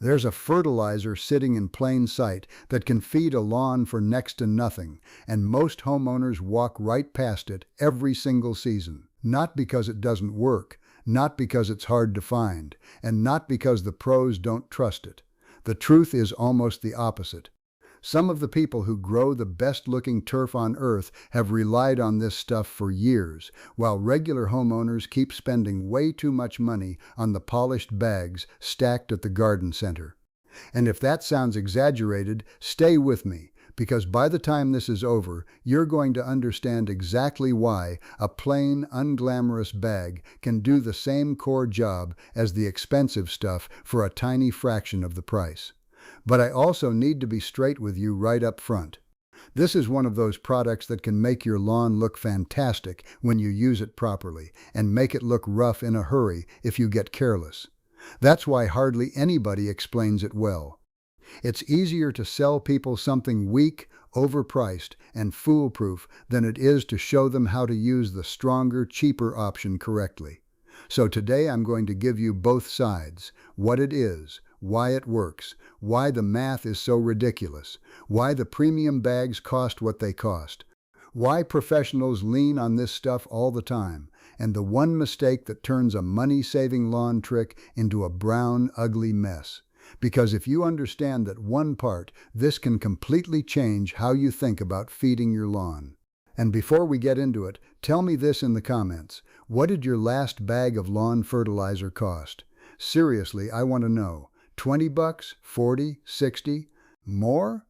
There's a fertilizer sitting in plain sight that can feed a lawn for next to nothing, and most homeowners walk right past it every single season. Not because it doesn't work, not because it's hard to find, and not because the pros don't trust it. The truth is almost the opposite. Some of the people who grow the best-looking turf on earth have relied on this stuff for years, while regular homeowners keep spending way too much money on the polished bags stacked at the garden center. And if that sounds exaggerated, stay with me, because by the time this is over, you're going to understand exactly why a plain, unglamorous bag can do the same core job as the expensive stuff for a tiny fraction of the price. But I also need to be straight with you right up front. This is one of those products that can make your lawn look fantastic when you use it properly, and make it look rough in a hurry if you get careless. That's why hardly anybody explains it well. It's easier to sell people something weak, overpriced, and foolproof than it is to show them how to use the stronger, cheaper option correctly. So today I'm going to give you both sides, what it is, why it works, why the math is so ridiculous, why the premium bags cost what they cost, why professionals lean on this stuff all the time, and the one mistake that turns a money-saving lawn trick into a brown, ugly mess. Because if you understand that one part, this can completely change how you think about feeding your lawn. And before we get into it, tell me this in the comments. What did your last bag of lawn fertilizer cost? Seriously, I want to know. 20 bucks, 40, 60, more?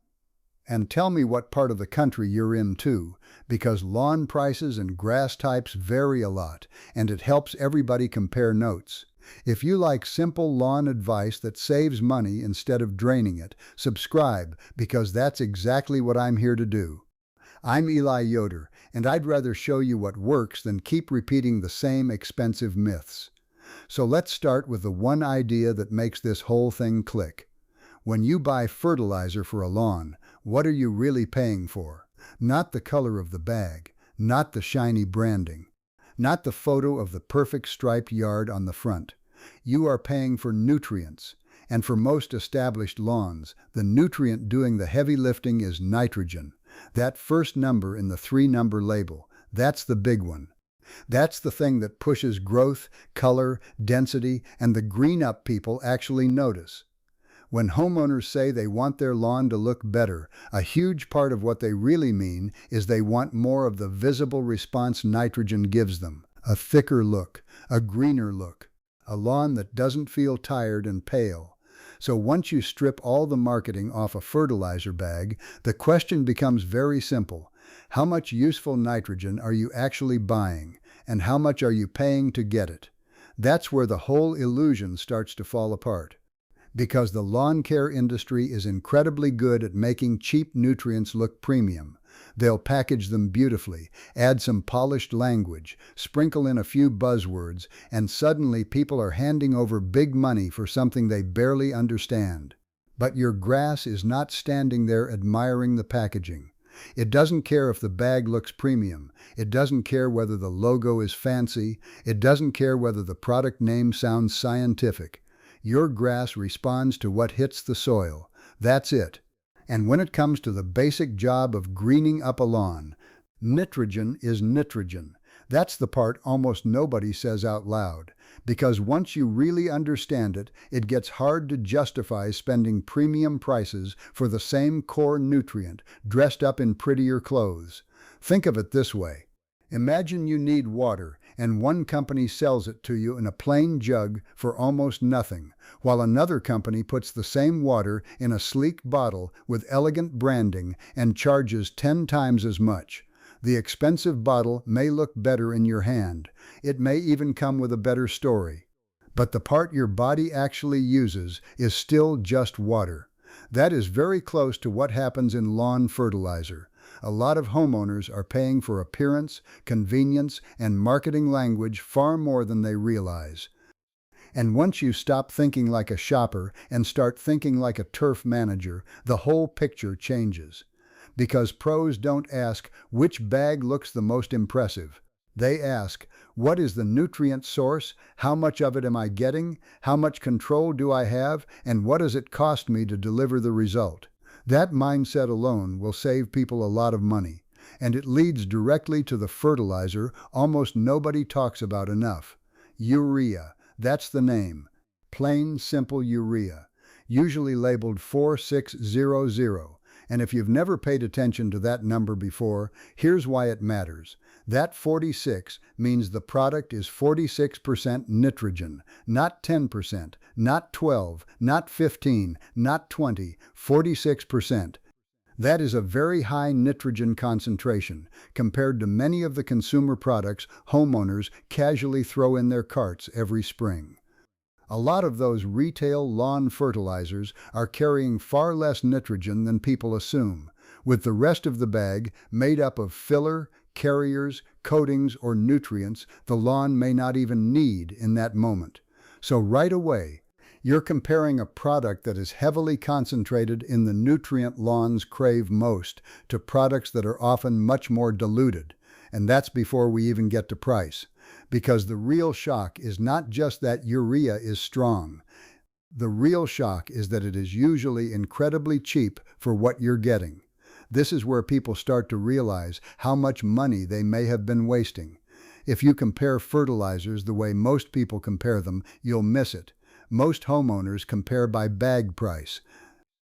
And tell me what part of the country you're in too, because lawn prices and grass types vary a lot, and it helps everybody compare notes. If you like simple lawn advice that saves money instead of draining it, subscribe, because that's exactly what I'm here to do. I'm Eli Yoder, and I'd rather show you what works than keep repeating the same expensive myths. So let's start with the one idea that makes this whole thing click. When you buy fertilizer for a lawn, what are you really paying for? Not the color of the bag, not the shiny branding, not the photo of the perfect striped yard on the front. You are paying for nutrients. And for most established lawns, the nutrient doing the heavy lifting is nitrogen. That first number in the 3-number label, that's the big one. That's the thing that pushes growth, color, density, and the green up people actually notice. When homeowners say they want their lawn to look better, a huge part of what they really mean is they want more of the visible response nitrogen gives them. A thicker look, a greener look, a lawn that doesn't feel tired and pale. So once you strip all the marketing off a fertilizer bag, the question becomes very simple. How much useful nitrogen are you actually buying, and how much are you paying to get it? That's where the whole illusion starts to fall apart. Because the lawn care industry is incredibly good at making cheap nutrients look premium. They'll package them beautifully, add some polished language, sprinkle in a few buzzwords, and suddenly people are handing over big money for something they barely understand. But your grass is not standing there admiring the packaging. It doesn't care if the bag looks premium. It doesn't care whether the logo is fancy. It doesn't care whether the product name sounds scientific. Your grass responds to what hits the soil. That's it. And when it comes to the basic job of greening up a lawn, nitrogen is nitrogen. That's the part almost nobody says out loud, because once you really understand it, it gets hard to justify spending premium prices for the same core nutrient dressed up in prettier clothes. Think of it this way. Imagine you need water, and one company sells it to you in a plain jug for almost nothing, while another company puts the same water in a sleek bottle with elegant branding and charges 10 times as much. The expensive bottle may look better in your hand. It may even come with a better story. But the part your body actually uses is still just water. That is very close to what happens in lawn fertilizer. A lot of homeowners are paying for appearance, convenience, and marketing language far more than they realize. And once you stop thinking like a shopper and start thinking like a turf manager, the whole picture changes. Because pros don't ask which bag looks the most impressive. They ask, what is the nutrient source? How much of it am I getting? How much control do I have? And what does it cost me to deliver the result? That mindset alone will save people a lot of money. And it leads directly to the fertilizer almost nobody talks about enough. Urea, that's the name. Plain, simple urea. Usually labeled 4600. And if you've never paid attention to that number before, here's why it matters. That 46 means the product is 46% nitrogen, not 10%, not 12, not 15, not 20, 46%. That is a very high nitrogen concentration compared to many of the consumer products homeowners casually throw in their carts every spring. A lot of those retail lawn fertilizers are carrying far less nitrogen than people assume, with the rest of the bag made up of filler, carriers, coatings, or nutrients the lawn may not even need in that moment. So right away, you're comparing a product that is heavily concentrated in the nutrient lawns crave most to products that are often much more diluted. And that's before we even get to price. Because the real shock is not just that urea is strong. The real shock is that it is usually incredibly cheap for what you're getting. This is where people start to realize how much money they may have been wasting. If you compare fertilizers the way most people compare them, you'll miss it. Most homeowners compare by bag price.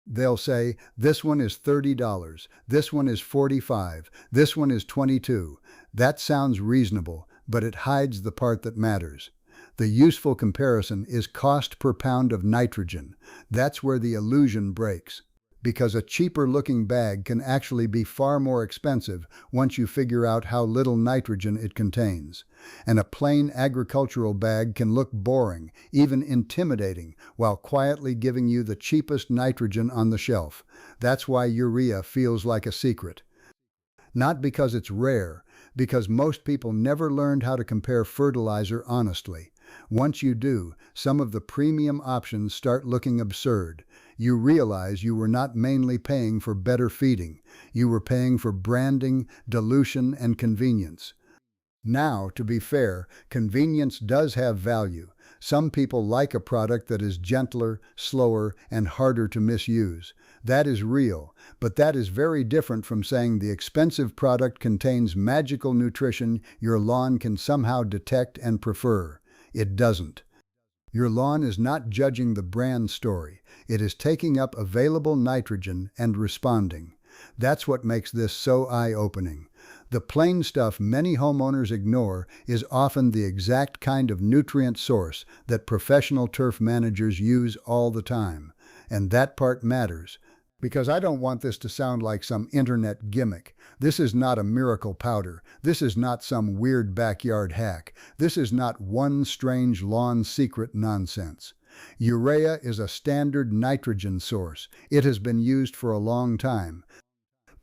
They'll say, this one is $30, this one is $45, this one is $22. That sounds reasonable, but it hides the part that matters. The useful comparison is cost per pound of nitrogen. That's where the illusion breaks. Because a cheaper looking bag can actually be far more expensive once you figure out how little nitrogen it contains. And a plain agricultural bag can look boring, even intimidating, while quietly giving you the cheapest nitrogen on the shelf. That's why urea feels like a secret. Not because it's rare, because most people never learned how to compare fertilizer honestly. Once you do, some of the premium options start looking absurd. You realize you were not mainly paying for better feeding. You were paying for branding, dilution, and convenience. Now, to be fair, convenience does have value. Some people like a product that is gentler, slower, and harder to misuse. That is real, but that is very different from saying the expensive product contains magical nutrition your lawn can somehow detect and prefer. It doesn't. Your lawn is not judging the brand story. It is taking up available nitrogen and responding. That's what makes this so eye-opening. The plain stuff many homeowners ignore is often the exact kind of nutrient source that professional turf managers use all the time. And that part matters. Because I don't want this to sound like some internet gimmick. This is not a miracle powder. This is not some weird backyard hack. This is not one strange lawn secret nonsense. Urea is a standard nitrogen source. It has been used for a long time.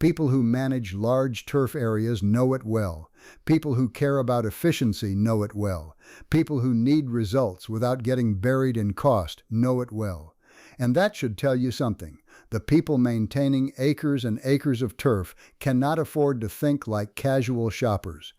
People who manage large turf areas know it well. People who care about efficiency know it well. People who need results without getting buried in cost know it well. And that should tell you something. The people maintaining acres and acres of turf cannot afford to think like casual shoppers.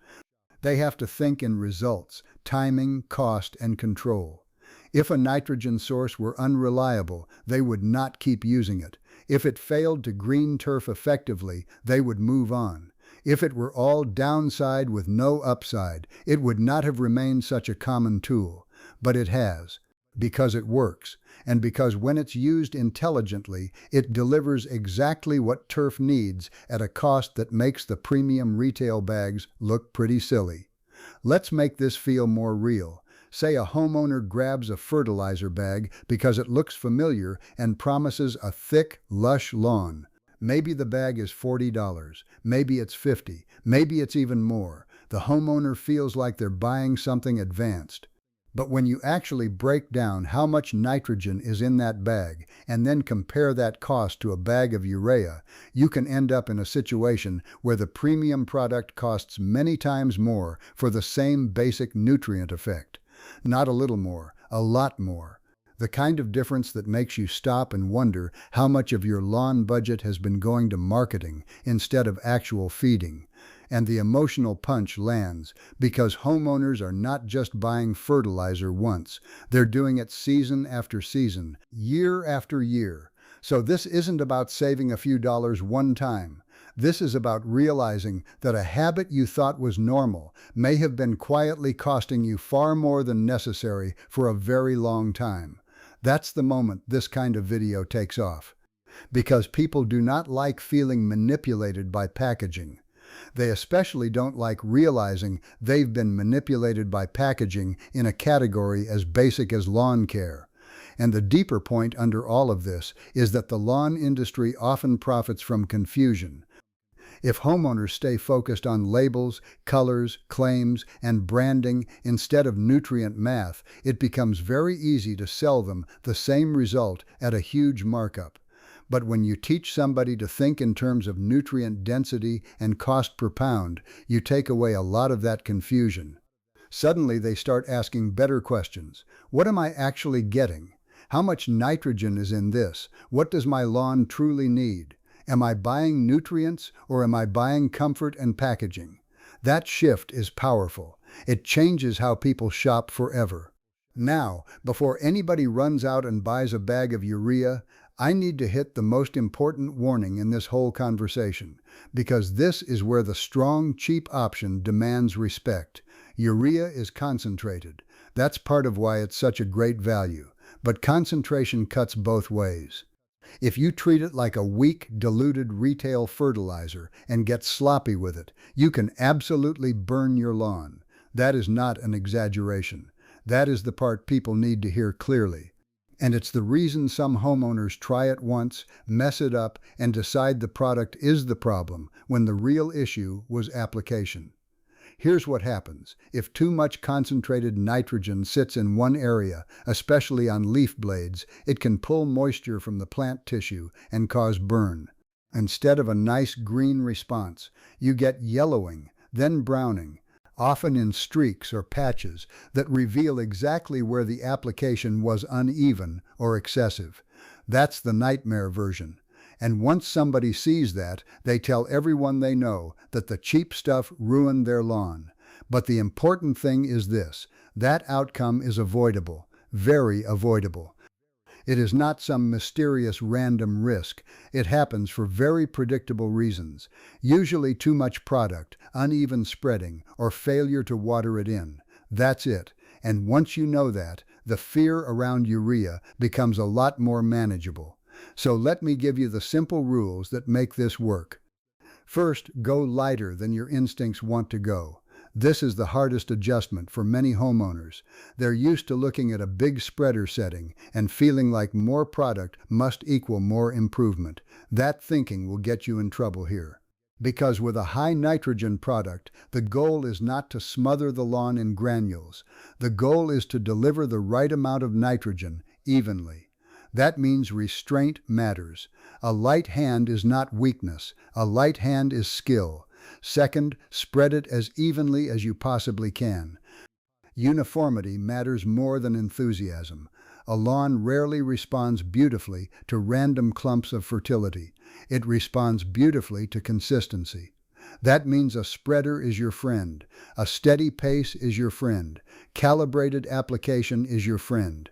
They have to think in results, timing, cost, and control. If a nitrogen source were unreliable, they would not keep using it. If it failed to green turf effectively, they would move on. If it were all downside with no upside, it would not have remained such a common tool. But it has. Because it works, and because when it's used intelligently, it delivers exactly what turf needs at a cost that makes the premium retail bags look pretty silly. Let's make this feel more real. Say a homeowner grabs a fertilizer bag because it looks familiar and promises a thick, lush lawn. Maybe the bag is $40, maybe it's $50, maybe it's even more. The homeowner feels like they're buying something advanced. But when you actually break down how much nitrogen is in that bag and then compare that cost to a bag of urea, you can end up in a situation where the premium product costs many times more for the same basic nutrient effect. Not a little more, a lot more. The kind of difference that makes you stop and wonder how much of your lawn budget has been going to marketing instead of actual feeding. And the emotional punch lands because homeowners are not just buying fertilizer once. They're doing it season after season, year after year. So this isn't about saving a few dollars one time. This is about realizing that a habit you thought was normal may have been quietly costing you far more than necessary for a very long time. That's the moment this kind of video takes off. Because people do not like feeling manipulated by packaging. They especially don't like realizing they've been manipulated by packaging in a category as basic as lawn care. And the deeper point under all of this is that the lawn industry often profits from confusion. If homeowners stay focused on labels, colors, claims, and branding instead of nutrient math, it becomes very easy to sell them the same result at a huge markup. But when you teach somebody to think in terms of nutrient density and cost per pound, you take away a lot of that confusion. Suddenly they start asking better questions. What am I actually getting? How much nitrogen is in this? What does my lawn truly need? Am I buying nutrients or am I buying comfort and packaging? That shift is powerful. It changes how people shop forever. Now, before anybody runs out and buys a bag of urea, I need to hit the most important warning in this whole conversation, because this is where the strong, cheap option demands respect. Urea is concentrated. That's part of why it's such a great value. But concentration cuts both ways. If you treat it like a weak, diluted retail fertilizer and get sloppy with it, you can absolutely burn your lawn. That is not an exaggeration. That is the part people need to hear clearly. And it's the reason some homeowners try it once, mess it up, and decide the product is the problem when the real issue was application. Here's what happens. If too much concentrated nitrogen sits in one area, especially on leaf blades, it can pull moisture from the plant tissue and cause burn. Instead of a nice green response, you get yellowing, then browning, often in streaks or patches that reveal exactly where the application was uneven or excessive. That's the nightmare version. And once somebody sees that, they tell everyone they know that the cheap stuff ruined their lawn. But the important thing is this: that outcome is avoidable, very avoidable. It is not some mysterious random risk. It happens for very predictable reasons. Usually too much product, uneven spreading, or failure to water it in. That's it. And once you know that, the fear around urea becomes a lot more manageable. So let me give you the simple rules that make this work. First, go lighter than your instincts want to go. This is the hardest adjustment for many homeowners. They're used to looking at a big spreader setting and feeling like more product must equal more improvement. That thinking will get you in trouble here. Because with a high nitrogen product, the goal is not to smother the lawn in granules. The goal is to deliver the right amount of nitrogen evenly. That means restraint matters. A light hand is not weakness. A light hand is skill. Second, spread it as evenly as you possibly can. Uniformity matters more than enthusiasm. A lawn rarely responds beautifully to random clumps of fertility. It responds beautifully to consistency. That means a spreader is your friend. A steady pace is your friend. Calibrated application is your friend.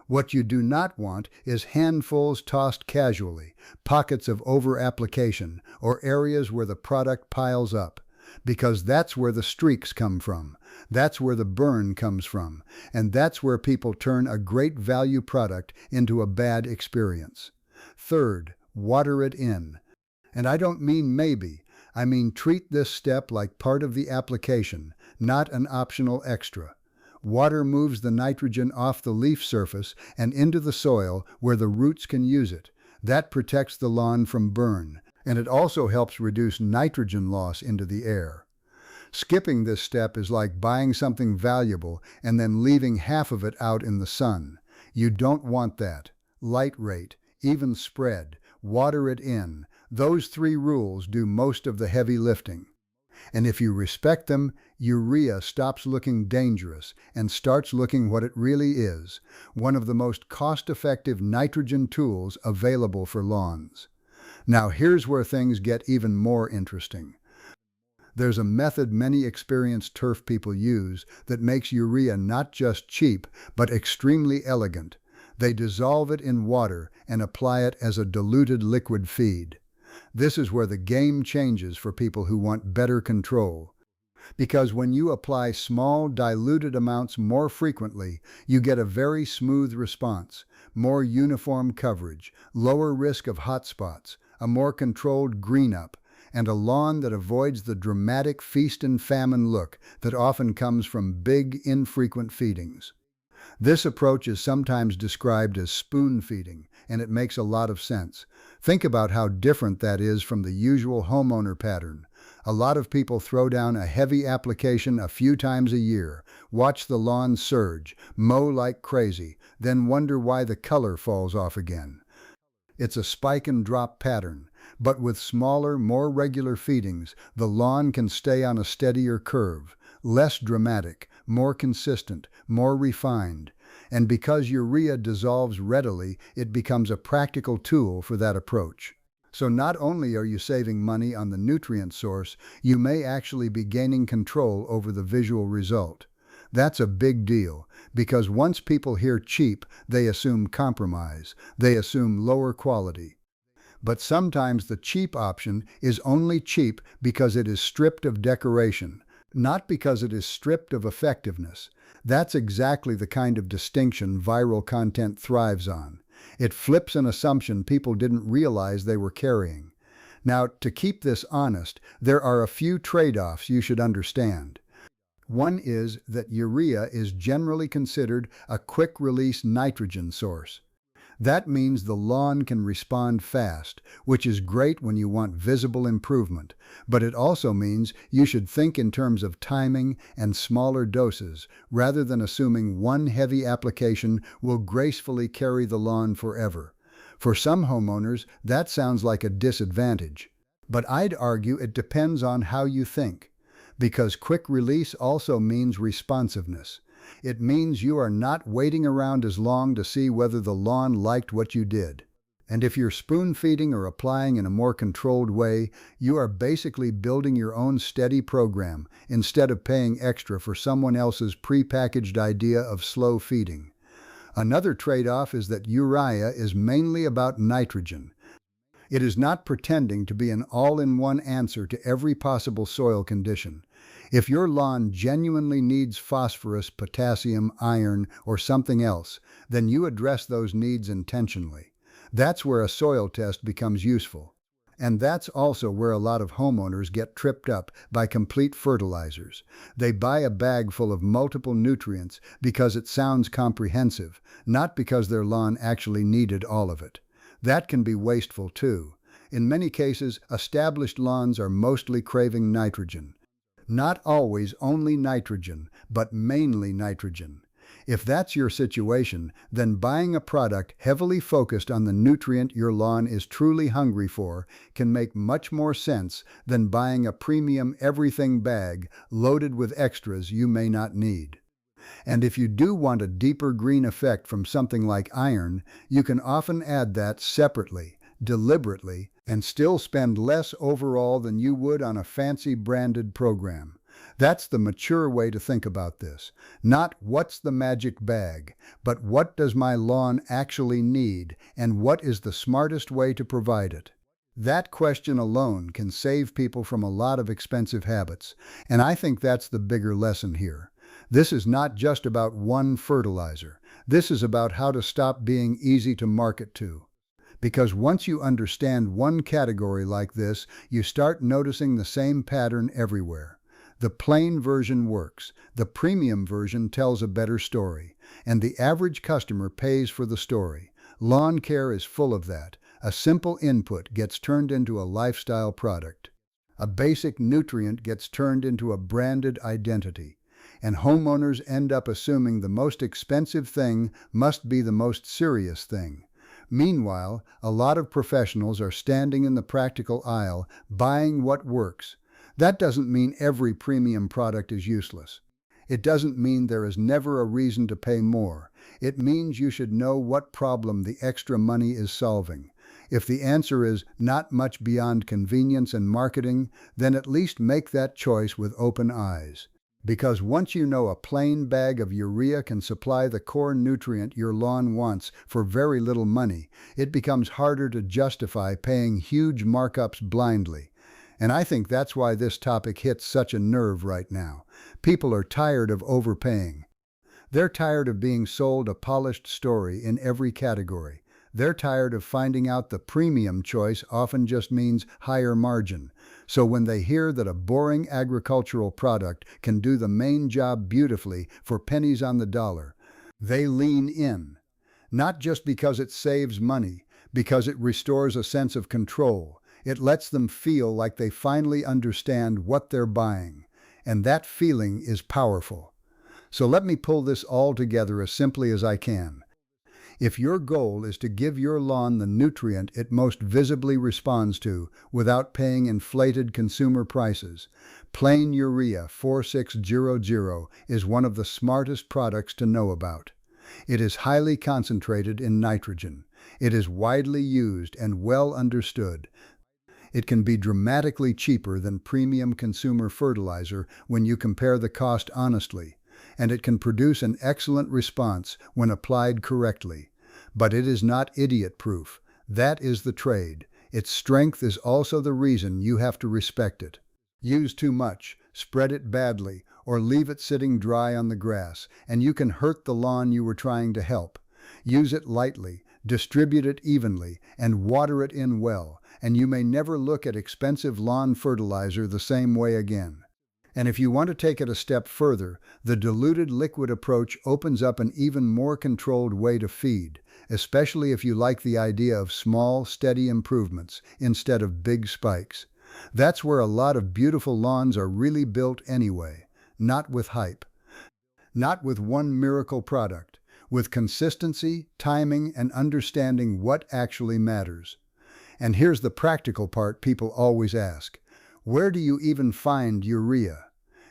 What you do not want is handfuls tossed casually, pockets of over-application, or areas where the product piles up. Because that's where the streaks come from. That's where the burn comes from. And that's where people turn a great value product into a bad experience. Third, water it in. And I don't mean maybe. I mean treat this step like part of the application, not an optional extra. Water moves the nitrogen off the leaf surface and into the soil where the roots can use it. That protects the lawn from burn, and it also helps reduce nitrogen loss into the air. Skipping this step is like buying something valuable and then leaving half of it out in the sun. You don't want that. Light rate, even spread, water it in. Those three rules do most of the heavy lifting. And if you respect them, urea stops looking dangerous and starts looking what it really is, one of the most cost-effective nitrogen tools available for lawns. Now here's where things get even more interesting. There's a method many experienced turf people use that makes urea not just cheap, but extremely elegant. They dissolve it in water and apply it as a diluted liquid feed. This is where the game changes for people who want better control. Because when you apply small, diluted amounts more frequently, you get a very smooth response, more uniform coverage, lower risk of hot spots, a more controlled green-up, and a lawn that avoids the dramatic feast and famine look that often comes from big, infrequent feedings. This approach is sometimes described as spoon feeding, and it makes a lot of sense. Think about how different that is from the usual homeowner pattern. A lot of people throw down a heavy application a few times a year, watch the lawn surge, mow like crazy, then wonder why the color falls off again. It's a spike and drop pattern, but with smaller, more regular feedings, the lawn can stay on a steadier curve, less dramatic, more consistent, more refined. And because urea dissolves readily, it becomes a practical tool for that approach. So not only are you saving money on the nutrient source, you may actually be gaining control over the visual result. That's a big deal, because once people hear cheap, they assume compromise, they assume lower quality. But sometimes the cheap option is only cheap because it is stripped of decoration, not because it is stripped of effectiveness. That's exactly the kind of distinction viral content thrives on. It flips an assumption people didn't realize they were carrying. Now, to keep this honest, there are a few trade-offs you should understand. One is that urea is generally considered a quick-release nitrogen source. That means the lawn can respond fast, which is great when you want visible improvement, but it also means you should think in terms of timing and smaller doses, rather than assuming one heavy application will gracefully carry the lawn forever. For some homeowners, that sounds like a disadvantage. But I'd argue it depends on how you think, because quick release also means responsiveness. It means you are not waiting around as long to see whether the lawn liked what you did. And if you're spoon feeding or applying in a more controlled way, you are basically building your own steady program instead of paying extra for someone else's prepackaged idea of slow feeding. Another trade-off is that urea is mainly about nitrogen. It is not pretending to be an all-in-one answer to every possible soil condition. If your lawn genuinely needs phosphorus, potassium, iron, or something else, then you address those needs intentionally. That's where a soil test becomes useful. And that's also where a lot of homeowners get tripped up by complete fertilizers. They buy a bag full of multiple nutrients because it sounds comprehensive, not because their lawn actually needed all of it. That can be wasteful too. In many cases, established lawns are mostly craving nitrogen. Not always only nitrogen, but mainly nitrogen. If that's your situation, then buying a product heavily focused on the nutrient your lawn is truly hungry for can make much more sense than buying a premium everything bag loaded with extras you may not need. And if you do want a deeper green effect from something like iron, you can often add that separately, deliberately, and still spend less overall than you would on a fancy branded program. That's the mature way to think about this. Not what's the magic bag, but what does my lawn actually need, and what is the smartest way to provide it? That question alone can save people from a lot of expensive habits, and I think that's the bigger lesson here. This is not just about one fertilizer. This is about how to stop being easy to market to. Because once you understand one category like this, you start noticing the same pattern everywhere. The plain version works, the premium version tells a better story, and the average customer pays for the story. Lawn care is full of that. A simple input gets turned into a lifestyle product. A basic nutrient gets turned into a branded identity. And homeowners end up assuming the most expensive thing must be the most serious thing. Meanwhile, a lot of professionals are standing in the practical aisle, buying what works. That doesn't mean every premium product is useless. It doesn't mean there is never a reason to pay more. It means you should know what problem the extra money is solving. If the answer is not much beyond convenience and marketing, then at least make that choice with open eyes. Because once you know a plain bag of urea can supply the core nutrient your lawn wants for very little money, it becomes harder to justify paying huge markups blindly. And I think that's why this topic hits such a nerve right now. People are tired of overpaying. They're tired of being sold a polished story in every category. They're tired of finding out the premium choice often just means higher margin. So when they hear that a boring agricultural product can do the main job beautifully for pennies on the dollar, they lean in. Not just because it saves money, because it restores a sense of control. It lets them feel like they finally understand what they're buying. And that feeling is powerful. So let me pull this all together as simply as I can. If your goal is to give your lawn the nutrient it most visibly responds to without paying inflated consumer prices, plain urea 4600 is one of the smartest products to know about. It is highly concentrated in nitrogen. It is widely used and well understood. It can be dramatically cheaper than premium consumer fertilizer when you compare the cost honestly, and it can produce an excellent response when applied correctly. But it is not idiot-proof. That is the trade. Its strength is also the reason you have to respect it. Use too much, spread it badly, or leave it sitting dry on the grass, and you can hurt the lawn you were trying to help. Use it lightly, distribute it evenly, and water it in well, and you may never look at expensive lawn fertilizer the same way again. And if you want to take it a step further, the diluted liquid approach opens up an even more controlled way to feed, especially if you like the idea of small, steady improvements instead of big spikes. That's where a lot of beautiful lawns are really built anyway, not with hype. Not with one miracle product, with consistency, timing, and understanding what actually matters. And here's the practical part people always ask. Where do you even find urea?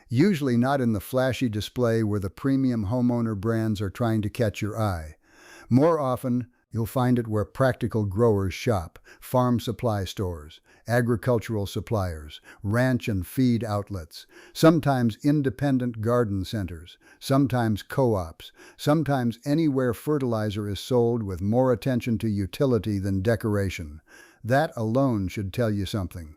Usually not in the flashy display where the premium homeowner brands are trying to catch your eye. More often, you'll find it where practical growers shop, farm supply stores, agricultural suppliers, ranch and feed outlets, sometimes independent garden centers, sometimes co-ops, sometimes anywhere fertilizer is sold with more attention to utility than decoration. That alone should tell you something.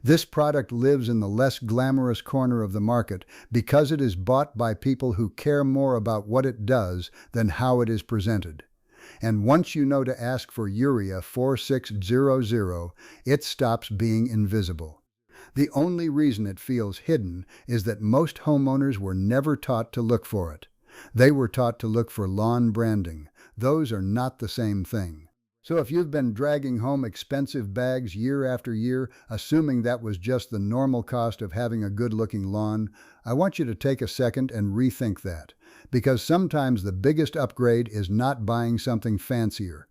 This product lives in the less glamorous corner of the market because it is bought by people who care more about what it does than how it is presented. And once you know to ask for urea 4600, it stops being invisible. The only reason it feels hidden is that most homeowners were never taught to look for it. They were taught to look for lawn branding. Those are not the same thing. So if you've been dragging home expensive bags year after year, assuming that was just the normal cost of having a good-looking lawn, I want you to take a second and rethink that. Because sometimes the biggest upgrade is not buying something fancier.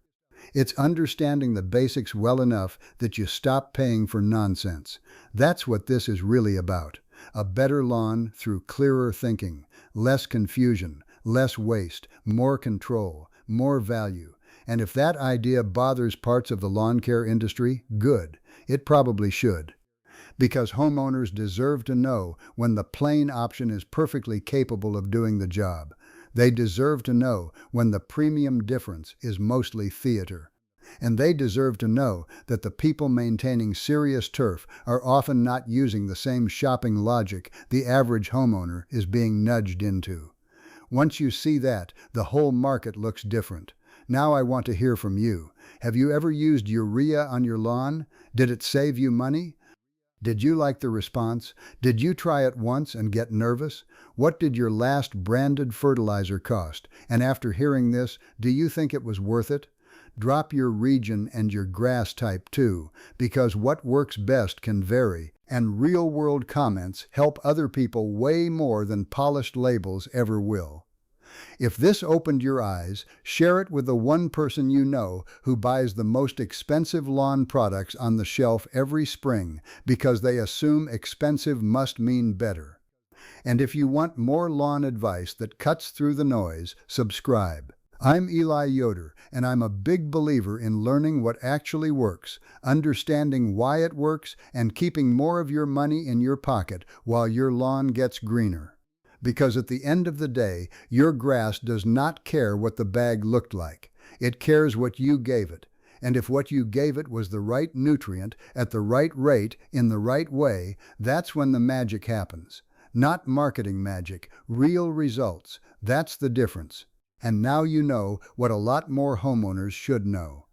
It's understanding the basics well enough that you stop paying for nonsense. That's what this is really about. A better lawn through clearer thinking, less confusion, less waste, more control, more value. And if that idea bothers parts of the lawn care industry, good. It probably should. Because homeowners deserve to know when the plain option is perfectly capable of doing the job. They deserve to know when the premium difference is mostly theater. And they deserve to know that the people maintaining serious turf are often not using the same shopping logic the average homeowner is being nudged into. Once you see that, the whole market looks different. Now I want to hear from you. Have you ever used urea on your lawn? Did it save you money? Did you like the response? Did you try it once and get nervous? What did your last branded fertilizer cost? And after hearing this, do you think it was worth it? Drop your region and your grass type too, because what works best can vary, and real-world comments help other people way more than polished labels ever will. If this opened your eyes, share it with the one person you know who buys the most expensive lawn products on the shelf every spring because they assume expensive must mean better. And if you want more lawn advice that cuts through the noise, subscribe. I'm Eli Yoder, and I'm a big believer in learning what actually works, understanding why it works, and keeping more of your money in your pocket while your lawn gets greener. Because at the end of the day, your grass does not care what the bag looked like. It cares what you gave it. And if what you gave it was the right nutrient, at the right rate, in the right way, that's when the magic happens. Not marketing magic, real results. That's the difference. And now you know what a lot more homeowners should know.